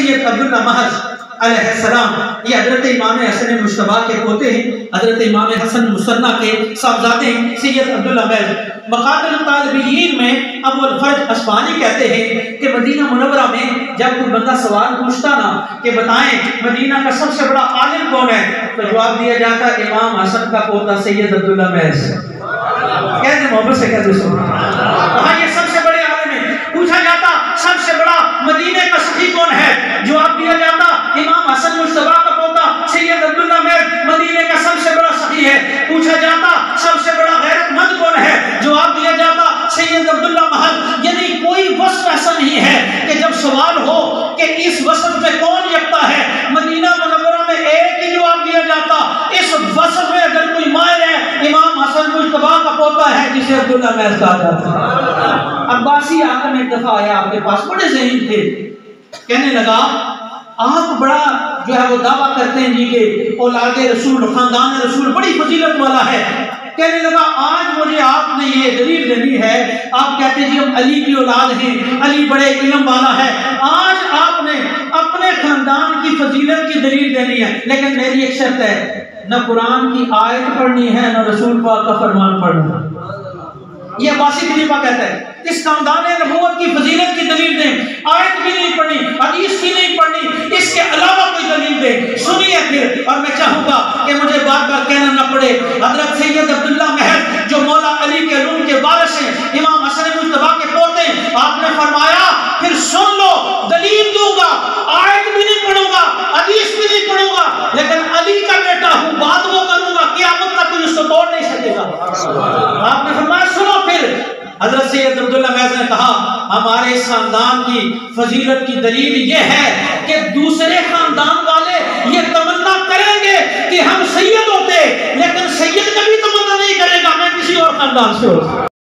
سید عبداللہ محض علیہ السلام، یہ حضرت امام حسن مجتبیٰ کے پوتے ہیں، حضرت امام حسن مصنع کے صاحبزادے ہیں سید عبداللہ محض۔ مقاتل الطالبین میں ابو الفرج اصفہانی کہتے ہیں کہ مدینہ منورہ میں جب کوئی بندہ سوال پوچھتا نا کہ بتائیں مدینہ کا سب سے بڑا عالم کون ہے، تو جواب دیا جاتا امام حسن کا پوتا سید عبداللہ محض۔ کہہ دیں محبت سے کہہ دیں ہاں یہ سب سے بڑے عالم ہیں۔ پوچھا جاتا سب سے بڑا مدینے کا سخی کون ہے، جواب دیا جاتا امام حسن مجتبیٰ کا پوتا سید عبداللہ محض مدینے کا سب سے بڑا سخی ہے۔ پوچھا جاتا سب سے بڑا غیرت مند کون ہے، جواب دیا جاتا سید عبداللہ محض۔ یعنی کوئی وصف ایسا نہیں ہے کہ جب سوال ہو کہ اس وصف میں کون یکتا ہے، مدینہ منورہ میں ایک ہی جواب دیا جاتا، اس وصف میں اگر کوئی مائل ہے امام حسن مجتبیٰ کا پوتا ہے جسے عبداللہ محض کہا جاتا ہے۔ عباسی آقا ایک دفعہ آیا آپ کے پاس، بڑے ذہین تھے، کہنے لگا آپ بڑا جو ہے وہ دعویٰ کرتے ہیں جی کہ اولاد رسول خاندان رسول بڑی فضیلت والا ہے۔ کہنے لگا آج مجھے آپ نے یہ دلیل دینی ہے، آپ کہتے ہیں جی ہم علی کی اولاد ہیں، علی بڑے علم والا ہے، آج آپ نے اپنے خاندان کی فضیلت کی دلیل دینی ہے، لیکن میری ایک شرط ہے، نہ قرآن کی آیت پڑھنی ہے نہ رسول پاک کا فرمان پڑھنا ہے۔ یہ عباسی خلیفہ کہتا ہے اس خاندان نبوت کی فضیلت کی دلیل دیں، آیت بھی نہیں پڑھنی، حدیث بھی نہیں پڑھنی، اس کے علاوہ کوئی دلیل دیں۔ سنیے پھر، اور میں چاہوں گا کہ مجھے بار بار کہنا نہ پڑے، حضرت سید عبداللہ محض جو مولا علی کے علوم کے وارث ہیں، امام حسن مجتبیٰ کے پوتے ہیں، آپ نے فرمایا پھر سن لو دلیل دوں گا، آیت بھی نہیں پڑھوں گا، حدیث بھی نہیں پڑھوں گا، لیکن علی کا بیٹا ہوں، بات وہ کروں گا، قیامت تک کوئی اس کو توڑ نہیں سکے گا۔ آپ نے فرمایا سنو پھر، حضرت سید عبداللہ محض نے کہا ہمارے اس خاندان کی فضیلت کی دلیل یہ ہے کہ دوسرے خاندان والے یہ تمنا کریں گے کہ ہم سید ہوتے، لیکن سید کبھی تمنا نہیں کرے گا میں کسی اور خاندان سے ہوں۔